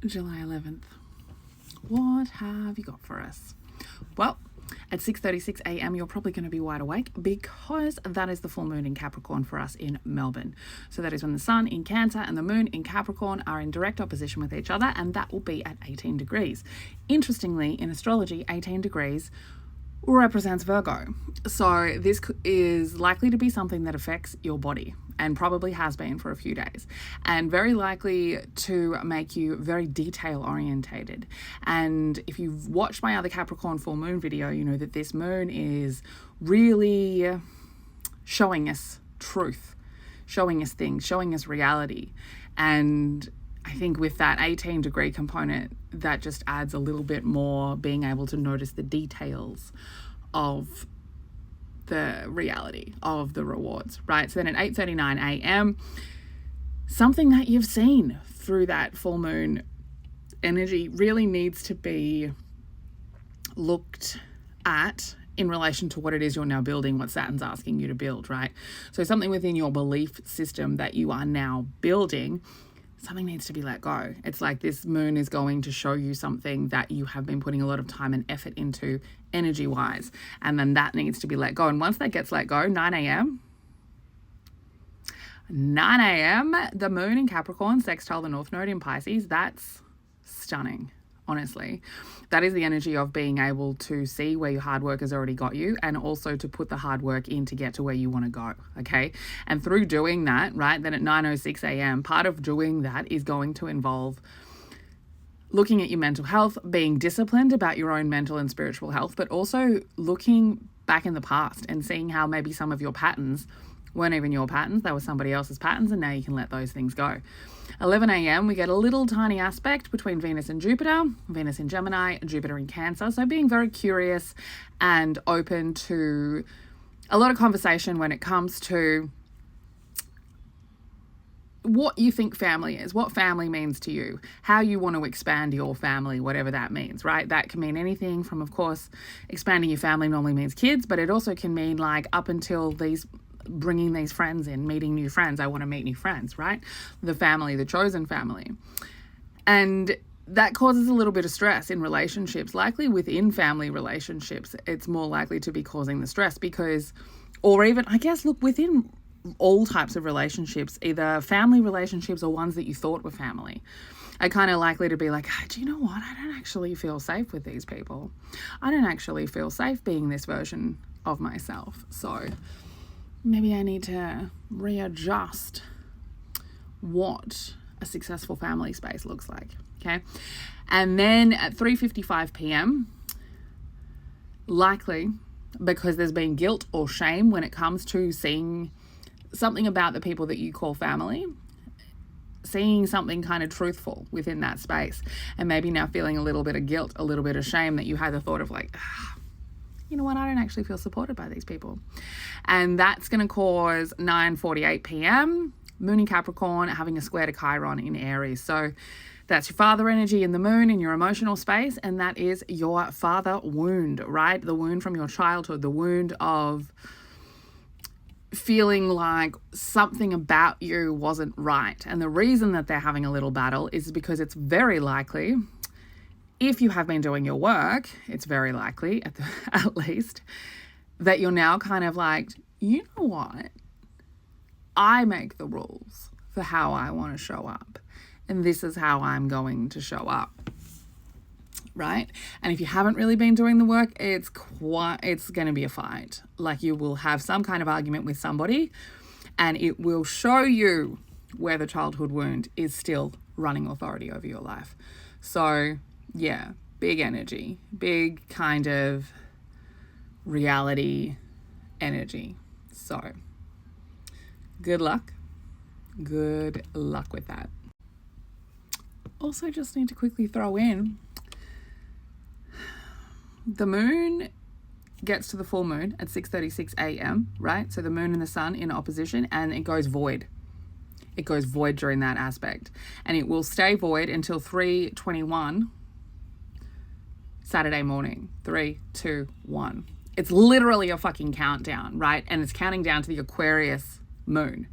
July 11th. What have you got for us? Well, at 6:36 a.m. you're probably going to be wide awake because that is the full moon in Capricorn for us in Melbourne. So that is when the sun in Cancer and the moon in Capricorn are in direct opposition with each other, and that will be at 18 degrees. Interestingly, in astrology, 18 degrees represents Virgo. So this is likely to be something that affects your body, and probably has been for a few days, and very likely to make you very detail orientated. And if you've watched my other Capricorn full moon video, you know that this moon is really showing us truth, showing us things, showing us reality. And I think with that 18 degree component, that just adds a little bit more being able to notice the details of the reality of the rewards, right? So then at 8:39 a.m, something that you've seen through that full moon energy really needs to be looked at in relation to what it is you're now building, what Saturn's asking you to build, right? So something within your belief system that you are now building, something needs to be let go. It's like this moon is going to show you something that you have been putting a lot of time and effort into energy wise, and then that needs to be let go. And once that gets let go, 9 a.m, the moon in Capricorn sextile the North Node in Pisces. That's stunning, honestly. That is the energy of being able to see where your hard work has already got you, and also to put the hard work in to get to where you want to go, okay? And through doing that, right, then at 9:06 a.m, part of doing that is going to involve looking at your mental health, being disciplined about your own mental and spiritual health, but also looking back in the past and seeing how maybe some of your patterns weren't even your patterns, they were somebody else's patterns, and now you can let those things go. 11 a.m, we get a little tiny aspect between Venus and Jupiter, Venus in Gemini, Jupiter in Cancer. So being very curious and open to a lot of conversation when it comes to what you think family is, what family means to you, how you want to expand your family, whatever that means, right? That can mean anything from, of course, expanding your family normally means kids, but it also can mean like up until bringing these friends in, meeting new friends. I want to meet new friends, right? The family, the chosen family. And that causes a little bit of stress in relationships. Likely within family relationships, it's more likely to be causing the stress because, or even, I guess, look, within all types of relationships, either family relationships or ones that you thought were family, are kind of likely to be like, do you know what? I don't actually feel safe with these people. I don't actually feel safe being this version of myself. So maybe I need to readjust what a successful family space looks like, okay? And then at 3:55 p.m, likely because there's been guilt or shame when it comes to seeing something about the people that you call family, seeing something kind of truthful within that space, and maybe now feeling a little bit of guilt, a little bit of shame that you had the thought of like, you know what, I don't actually feel supported by these people. And that's going to cause 9:48 p.m, moon in Capricorn having a square to Chiron in Aries. So that's your father energy in the moon in your emotional space, and that is your father wound, right? The wound from your childhood, the wound of feeling like something about you wasn't right. And the reason that they're having a little battle is because it's very likely, if you have been doing your work, it's very likely, at least, that you're now kind of like, you know what? I make the rules for how I want to show up. And this is how I'm going to show up. Right? And if you haven't really been doing the work, it's going to be a fight. Like you will have some kind of argument with somebody, and it will show you where the childhood wound is still running authority over your life. So yeah, big energy, big kind of reality energy. So good luck with that. Also, just need to quickly throw in, the moon gets to the full moon at 6:36 a.m, right? So the moon and the sun in opposition, and it goes void. It goes void during that aspect, and it will stay void until 3:21 Saturday morning. 3, 2, 1. It's literally a fucking countdown, right? And it's counting down to the Aquarius moon.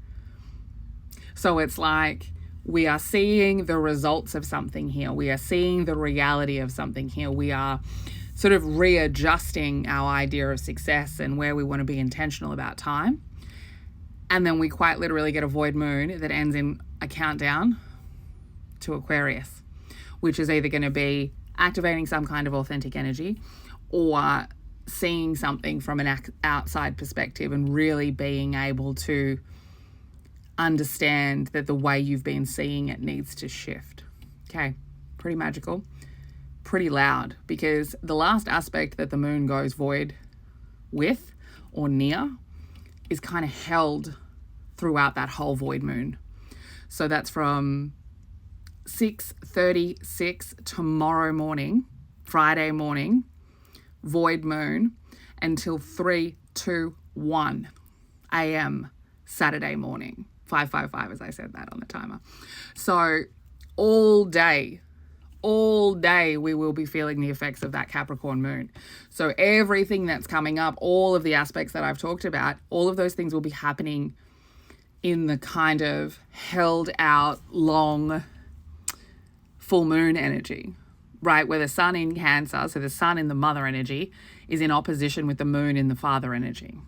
So it's like We are seeing the results of something here. We are seeing the reality of something here. We are sort of readjusting our idea of success and where we want to be intentional about time. And then we quite literally get a void moon that ends in a countdown to Aquarius, which is either going to be activating some kind of authentic energy or seeing something from an outside perspective and really being able to understand that the way you've been seeing it needs to shift. Okay, pretty magical, pretty loud, because the last aspect that the moon goes void with or near is kind of held throughout that whole void moon. So that's from 6:36 tomorrow morning, Friday morning, void moon, until 3:21 a.m. Saturday morning. 5:55 as I said that on the timer. So all day we will be feeling the effects of that Capricorn moon. So everything that's coming up, all of the aspects that I've talked about, all of those things will be happening in the kind of held out long full moon energy, right? Where the sun in Cancer, so the sun in the mother energy, is in opposition with the moon in the father energy.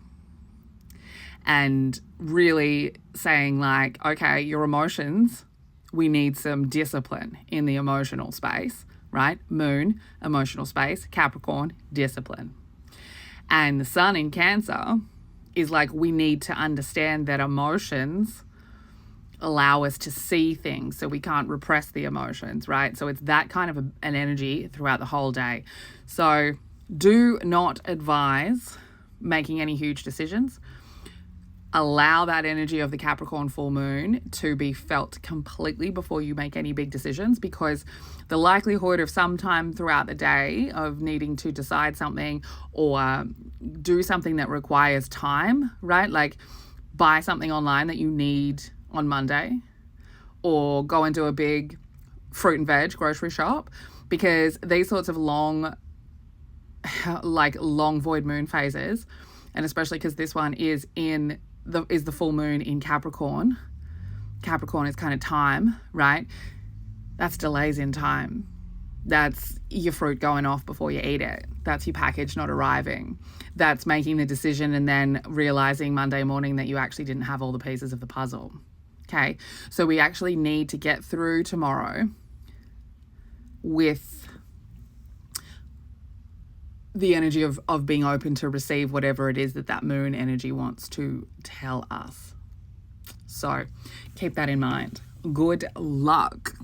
And really saying like, okay, your emotions, we need some discipline in the emotional space, right? Moon, emotional space, Capricorn, discipline. And the sun in Cancer is like, we need to understand that emotions allow us to see things, so we can't repress the emotions, right? So it's that kind of an energy throughout the whole day. So do not advise making any huge decisions. Allow that energy of the Capricorn full moon to be felt completely before you make any big decisions, because the likelihood of sometime throughout the day of needing to decide something or do something that requires time, right? Like buy something online that you need on Monday, or go and do a big fruit and veg grocery shop, because these sorts of long void moon phases, and especially because this one is the full moon in Capricorn. Capricorn is kind of time, right? That's delays in time. That's your fruit going off before you eat it. That's your package not arriving. That's making the decision and then realizing Monday morning that you actually didn't have all the pieces of the puzzle. Okay, so we actually need to get through tomorrow with the energy of being open to receive whatever it is that moon energy wants to tell us. So keep that in mind. Good luck.